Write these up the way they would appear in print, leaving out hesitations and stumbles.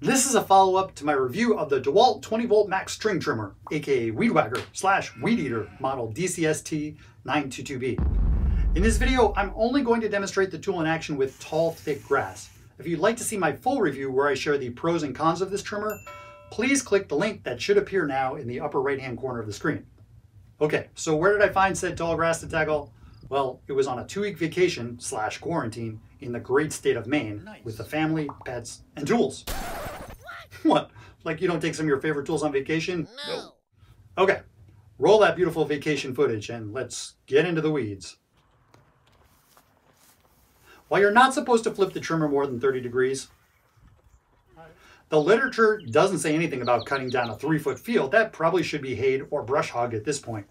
This is a follow-up to my review of the DeWalt 20V max string trimmer, aka weedwacker / weed eater model DCST922b. In this video, I'm only going to demonstrate the tool in action with tall, thick grass. If you'd like to see my full review where I share the pros and cons of this trimmer, please click the link that should appear now in the upper right-hand corner of the screen. Okay, so where did I find said tall grass to tackle? Well, it was on a 2-week vacation / quarantine in the great state of Maine with the family, pets, and tools. What? Like you don't take some of your favorite tools on vacation? No. Okay, roll that beautiful vacation footage and let's get into the weeds. While you're not supposed to flip the trimmer more than 30 degrees, the literature doesn't say anything about cutting down a 3-foot field. That probably should be hayed or brush hog at this point.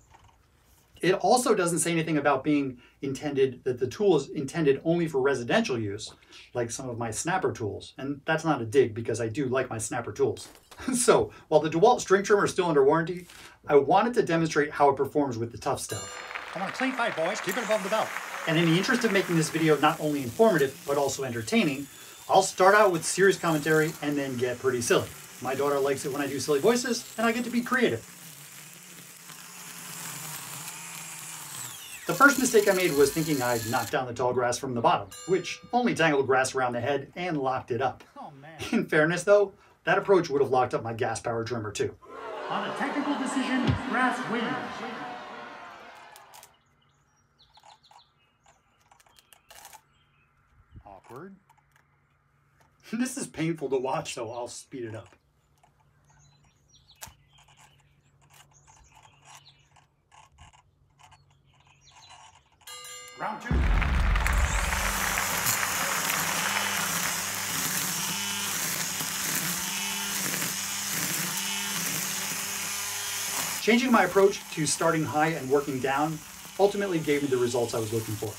It also doesn't say anything about being intended, that the tool is intended only for residential use, like some of my snapper tools. And that's not a dig because I do like my snapper tools. So while the DeWalt string trimmer is still under warranty, I wanted to demonstrate how it performs with the tough stuff. Come on, clean fight, boys. Keep it above the belt. And in the interest of making this video not only informative, but also entertaining, I'll start out with serious commentary and then get pretty silly. My daughter likes it when I do silly voices, and I get to be creative. The first mistake I made was thinking I'd knocked down the tall grass from the bottom, which only tangled grass around the head and locked it up. Oh, man. In fairness though, that approach would have locked up my gas-powered trimmer too. On a technical decision, grass wins. Awkward. This is painful to watch, so I'll speed it up. Round 2. Changing my approach to starting high and working down ultimately gave me the results I was looking for.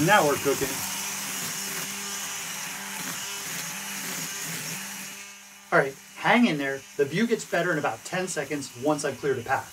Now we're cooking. All right, hang in there. The view gets better in about 10 seconds once I've cleared a path.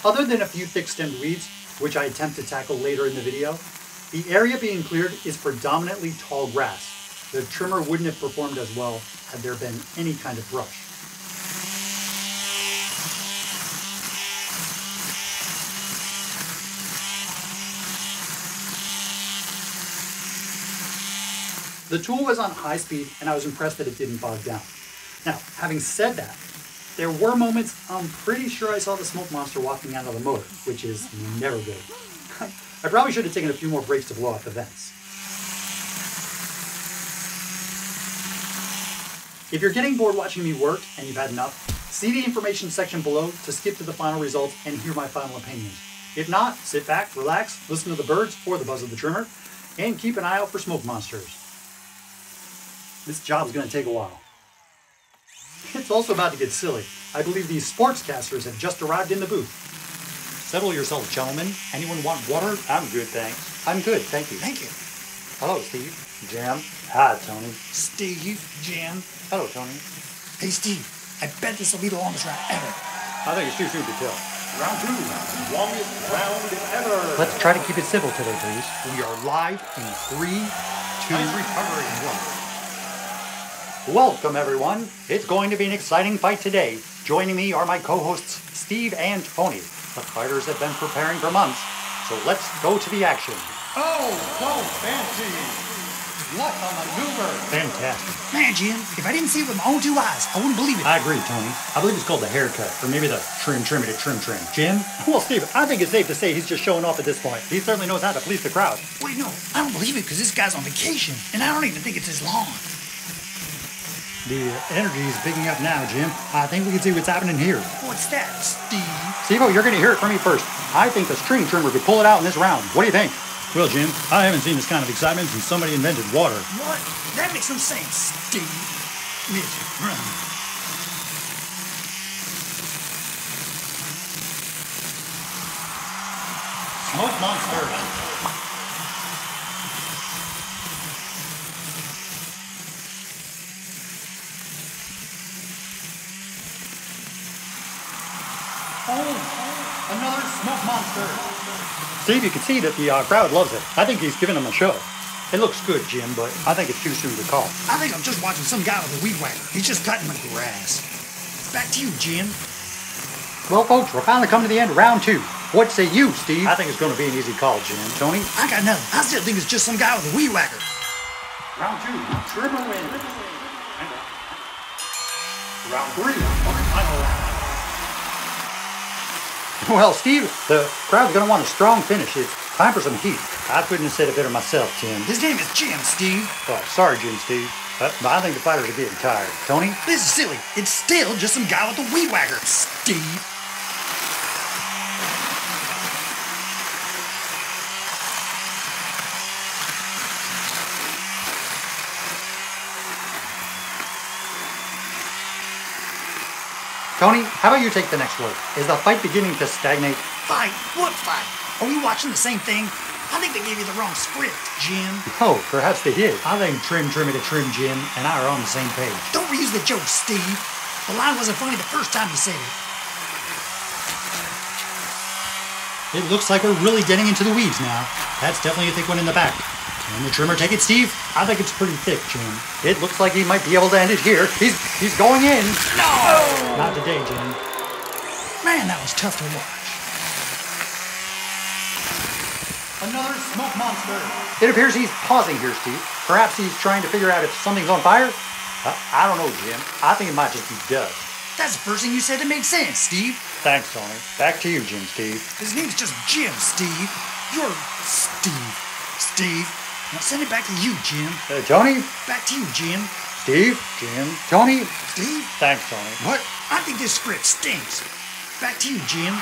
Other than a few thick-stemmed weeds, which I attempt to tackle later in the video, the area being cleared is predominantly tall grass. The trimmer wouldn't have performed as well had there been any kind of brush. The tool was on high speed and I was impressed that it didn't bog down. Now, having said that, there were moments I'm pretty sure I saw the smoke monster walking out of the motor, which is never good. I probably should have taken a few more breaks to blow out the vents. If you're getting bored watching me work and you've had enough, see the information section below to skip to the final results and hear my final opinions. If not, sit back, relax, listen to the birds or the buzz of the trimmer, and keep an eye out for smoke monsters. This job's going to take a while. It's also about to get silly. I believe these sportscasters have just arrived in the booth. Settle yourselves, gentlemen. Anyone want water? I'm good, thanks. I'm good, thank you. Thank you. Hello, Steve. Jam. Hi, Tony. Steve, Jam. Hello, Tony. Hey, Steve. I bet this will be the longest round ever. I think it's too soon to tell. Round 2. Longest round ever. Let's try to keep it civil today, please. We are live in 3, 2, Nice recovery. 1. Welcome, everyone. It's going to be an exciting fight today. Joining me are my co-hosts, Steve and Tony. The fighters have been preparing for months, so let's go to the action. Oh, so fancy. What a maneuver. Fantastic. Man, Jim, if I didn't see it with my own two eyes, I wouldn't believe it. I agree, Tony. I believe it's called the haircut, or maybe the trim it to trim. Jim? Well, Steve, I think it's safe to say he's just showing off at this point. He certainly knows how to please the crowd. Wait, no, I don't believe it because this guy's on vacation, and I don't even think it's his lawn. The energy is picking up now, Jim. I think we can see what's happening here. What's that, Steve? Steve-O, you're going to hear it from me first. I think the string trimmer could pull it out in this round. What do you think? Well, Jim, I haven't seen this kind of excitement since somebody invented water. What? That makes no sense, Steve. Mitch, run. Smoke monster. Oh, another smoke monster. Steve, you can see that the crowd loves it. I think he's giving them a show. It looks good, Jim, but I think it's too soon to call. I think I'm just watching some guy with a weed whacker. He's just cutting my grass. Back to you, Jim. Well, folks, we're finally coming to the end of round two. What say you, Steve? I think it's going to be an easy call, Jim. Tony? I got nothing. I still think it's just some guy with a weed whacker. Round two, trimmer wins. Round three, final round. Well, Steve, the crowd's going to want a strong finish. It's time for some heat. I couldn't have said it better myself, Jim. His name is Jim, Steve. Oh, sorry, Jim, Steve. But I think the fighters are getting tired. Tony? This is silly. It's still just some guy with a weed whacker, Steve. Tony, how about you take the next word? Is the fight beginning to stagnate? Fight? What fight? Are we watching the same thing? I think they gave you the wrong script, Jim. Oh, perhaps they did. I think trim it to trim, Jim, and I are on the same page. Don't reuse the joke, Steve. The line wasn't funny the first time you said it. It looks like we're really getting into the weeds now. That's definitely a thick one in the back. Can the trimmer take it, Steve? I think it's pretty thick, Jim. It looks like he might be able to end it here. He's going in. No! Not today, Jim. Man, that was tough to watch. Another smoke monster. It appears he's pausing here, Steve. Perhaps he's trying to figure out if something's on fire? I don't know, Jim. I think it might just be dust. That's the first thing you said that made sense, Steve. Thanks, Tony. Back to you, Jim, Steve. His name's just Jim, Steve. You're Steve. Steve. Now send it back to you, Jim. Tony? Back to you, Jim. Steve? Jim? Tony? Steve? Thanks, Tony. What? I think this script stinks. Back to you, Jim.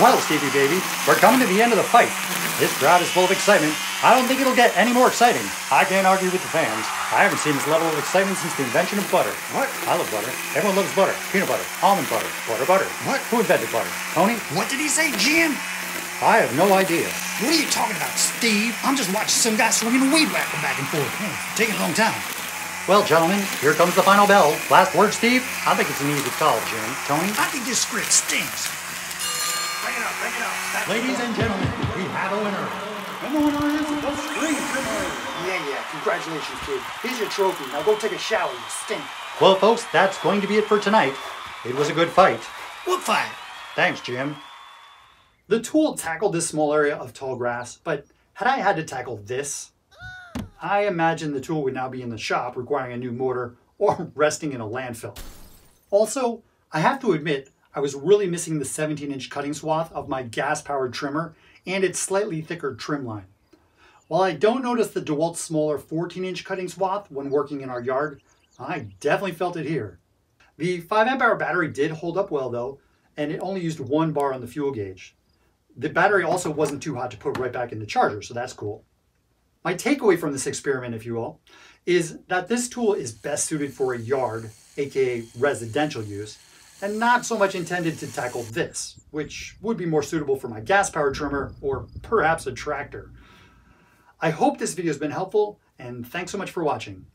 Well, Stevie baby, we're coming to the end of the fight. This crowd is full of excitement. I don't think it'll get any more exciting. I can't argue with the fans. I haven't seen this level of excitement since the invention of butter. What? I love butter. Everyone loves butter. Peanut butter. Almond butter. Butter. What? Who invented butter? Tony? What did he say, Jim? I have no idea. What are you talking about, Steve? I'm just watching some guy swinging a weed whacker back and forth. Taking a long time. Well, gentlemen, here comes the final bell. Last word, Steve? I think it's an easy call, Jim. Tony? I think this script stinks. Bring it up. Ladies and gentlemen, we have a winner. And the winner is the string trimmer. Yeah. Congratulations, kid. Here's your trophy. Now go take a shower, you stink. Well, folks, that's going to be it for tonight. It was a good fight. What fight? Thanks, Jim. The tool tackled this small area of tall grass, but had I had to tackle this, I imagine the tool would now be in the shop requiring a new motor or resting in a landfill. Also, I have to admit, I was really missing the 17-inch cutting swath of my gas-powered trimmer and its slightly thicker trim line. While I don't notice the DeWalt smaller 14-inch cutting swath when working in our yard, I definitely felt it here. The 5 amp hour battery did hold up well though, and it only used 1 bar on the fuel gauge. The battery also wasn't too hot to put right back in the charger, so that's cool. My takeaway from this experiment, if you will, is that this tool is best suited for a yard, aka residential use, and not so much intended to tackle this, which would be more suitable for my gas-powered trimmer or perhaps a tractor. I hope this video has been helpful, and thanks so much for watching.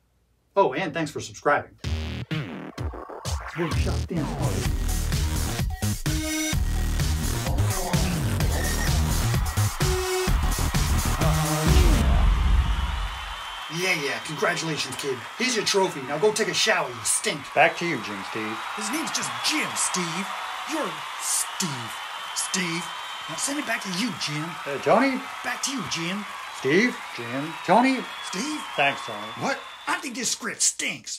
Oh, and thanks for subscribing. Yeah. Congratulations, kid. Here's your trophy. Now go take a shower, you stink. Back to you, Jim, Steve. His name's just Jim, Steve. You're Steve. Steve. Now send it back to you, Jim. Tony? Back to you, Jim. Steve, Jim, Tony. Steve? Thanks, Tony. What? I think this script stinks.